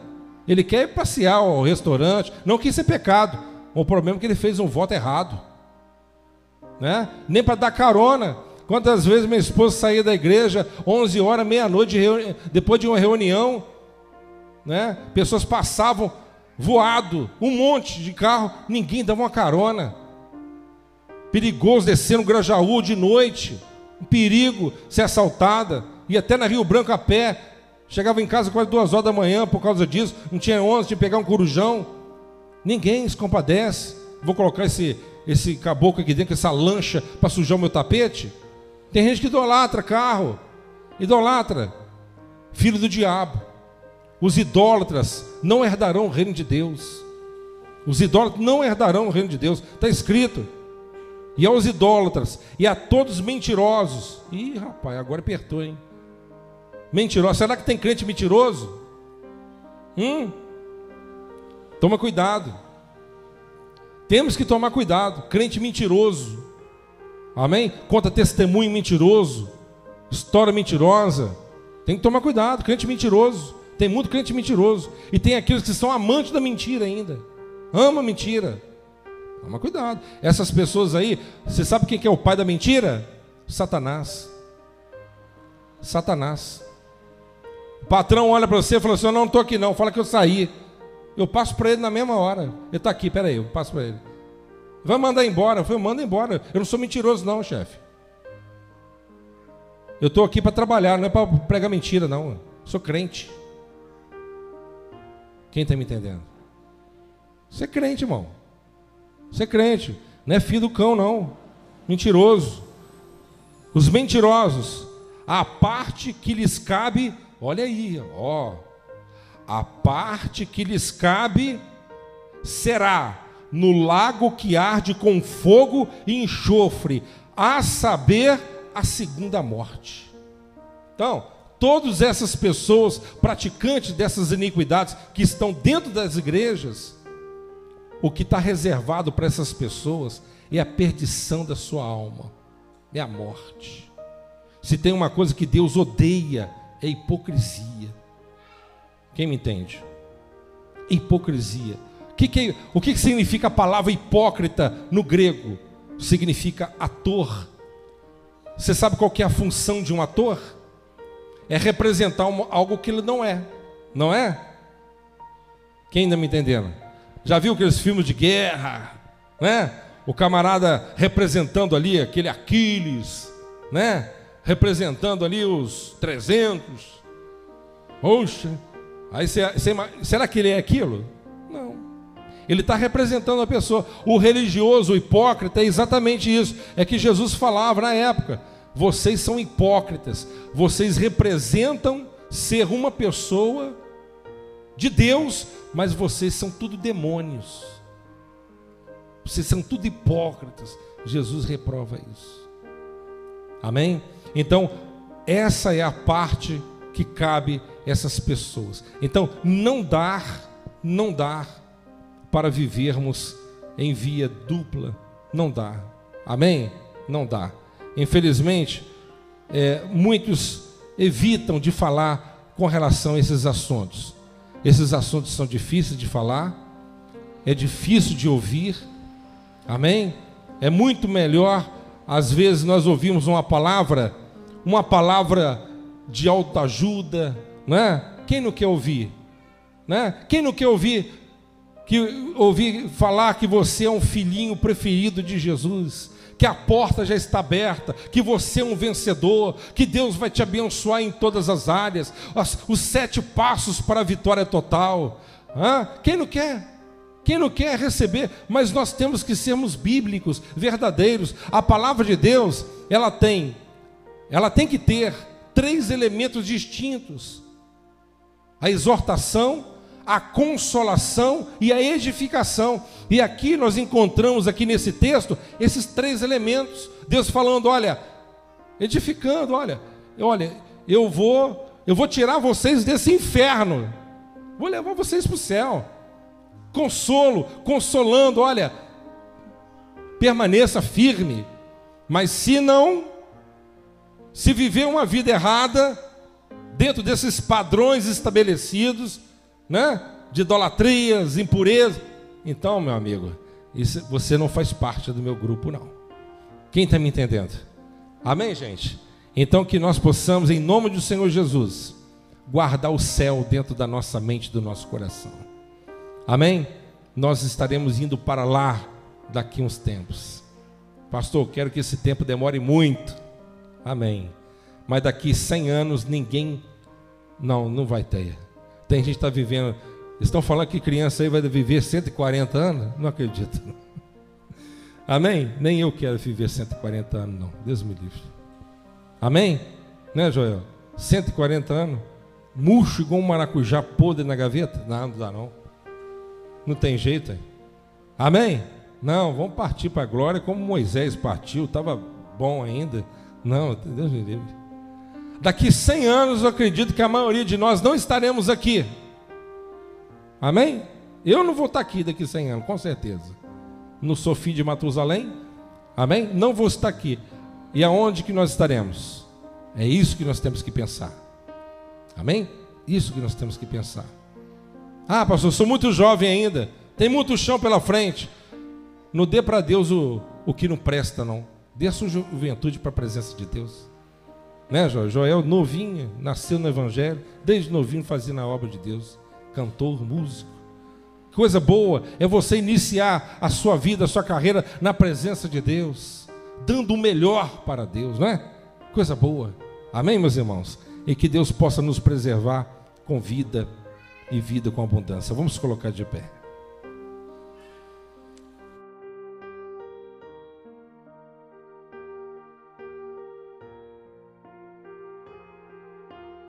Ele quer ir passear ao restaurante. Não quis ser pecado. O problema é que ele fez um voto errado, né? Nem para dar carona. Quantas vezes minha esposa saía da igreja 11 horas, meia-noite, depois de uma reunião, né? Pessoas passavam voado, um monte de carro, ninguém dava uma carona. Perigoso descer no Grajaú de noite, um perigo ser assaltada. E até na Rio Branco a pé. Chegava em casa quase 2 horas da manhã por causa disso. Não tinha ônibus, tinha que pegar um corujão. Ninguém se compadece. Vou colocar esse caboclo aqui dentro, essa lancha, para sujar o meu tapete. Tem gente que idolatra carro, idolatra, filho do diabo. Os idólatras não herdarão o reino de Deus. Os idólatras não herdarão o reino de Deus. Está escrito: e aos idólatras, e a todos mentirosos. Ih, rapaz, agora apertou, hein? Mentiroso. Será que tem crente mentiroso? Toma cuidado. Temos que tomar cuidado. Crente mentiroso, amém? Conta testemunho mentiroso, história mentirosa. Tem que tomar cuidado. Crente mentiroso. Tem muito crente mentiroso. E tem aqueles que são amantes da mentira ainda. Ama a mentira. Toma cuidado. Essas pessoas aí, você sabe quem que é o pai da mentira? Satanás. O patrão olha para você e fala assim: eu não estou aqui não, fala que eu saí. Eu passo para ele na mesma hora. Ele está aqui, peraí, eu passo para ele. Vai mandar embora. Eu falei: manda embora. Eu não sou mentiroso não, chefe. Eu estou aqui para trabalhar, não é para pregar mentira não. Eu sou crente. Quem está me entendendo? Você é crente, irmão. Você é crente. Não é filho do cão não. Mentiroso. Os mentirosos, a parte que lhes cabe, olha aí, ó. A parte que lhes cabe será no lago que arde com fogo e enxofre, a saber, a segunda morte. Então, todas essas pessoas praticantes dessas iniquidades que estão dentro das igrejas, o que está reservado para essas pessoas é a perdição da sua alma, é a morte. Se tem uma coisa que Deus odeia, é hipocrisia. Quem me entende? Hipocrisia. O que significa a palavra hipócrita no grego? Significa ator. Você sabe qual que é a função de um ator? É representar algo que ele não é. Não é? Quem ainda me entendendo? Já viu aqueles filmes de guerra, né? O camarada representando ali aquele Aquiles, né? Representando ali os 300. Poxa, aí será que ele é aquilo? Não. Ele está representando a pessoa. O religioso, o hipócrita, é exatamente isso. É que Jesus falava na época: vocês são hipócritas, vocês representam ser uma pessoa de Deus, mas vocês são tudo demônios. Vocês são tudo hipócritas. Jesus reprova isso. Amém? Então, essa é a parte que cabe a essas pessoas. Então, não dá para vivermos em via dupla. Não dá. Amém? Não dá. Infelizmente, muitos evitam de falar com relação a esses assuntos. Esses assuntos são difíceis de falar, é difícil de ouvir. Amém? É muito melhor, às vezes, nós ouvimos uma palavra de autoajuda, né? Quem não quer ouvir? Né? Quem não quer ouvir falar que você é um filhinho preferido de Jesus, que a porta já está aberta, que você é um vencedor, que Deus vai te abençoar em todas as áreas, os 7 passos para a vitória total. Quem não quer? Quem não quer receber? Mas nós temos que sermos bíblicos, verdadeiros. A palavra de Deus, ela tem que ter 3 elementos distintos: a exortação, a consolação e a edificação. E aqui nós encontramos aqui nesse texto esses 3 elementos. Deus falando: olha, edificando, olha, eu vou tirar vocês desse inferno, vou levar vocês para o céu. Consolando, olha, permaneça firme. Mas se viver uma vida errada, dentro desses padrões estabelecidos, né, de idolatrias, impureza, então, meu amigo, você não faz parte do meu grupo, não. Quem está me entendendo? Amém, gente? Então, que nós possamos, em nome do Senhor Jesus, guardar o céu dentro da nossa mente, do nosso coração. Amém? Nós estaremos indo para lá daqui uns tempos. Pastor, quero que esse tempo demore muito. Amém. Mas daqui 100 anos ninguém... Não vai ter. Tem gente que está vivendo... Estão falando que criança aí vai viver 140 anos? Não acredito. Amém? Nem eu quero viver 140 anos, não. Deus me livre. Amém? Né, Joel? 140 anos? Murcho igual um maracujá podre na gaveta? Não dá não. Não tem jeito, hein? Amém? Não, vamos partir para a glória como Moisés partiu, estava bom ainda. Não, Deus me livre. Daqui 100 anos eu acredito que a maioria de nós não estaremos aqui. Amém? Eu não vou estar aqui daqui 100 anos, com certeza. Não sou filho de Matusalém. Amém? Não vou estar aqui. E aonde que nós estaremos? É isso que nós temos que pensar. Amém? Isso que nós temos que pensar. Ah, pastor, sou muito jovem ainda, tem muito chão pela frente. Não dê para Deus o que não presta, não. Dê a sua juventude para a presença de Deus. Né, Joel? Joel, novinho, nasceu no Evangelho, desde novinho fazia na obra de Deus. Cantor, músico. Coisa boa é você iniciar a sua vida, a sua carreira na presença de Deus, dando o melhor para Deus, não é? Coisa boa. Amém, meus irmãos? E que Deus possa nos preservar com vida e vida com abundância. Vamos colocar de pé.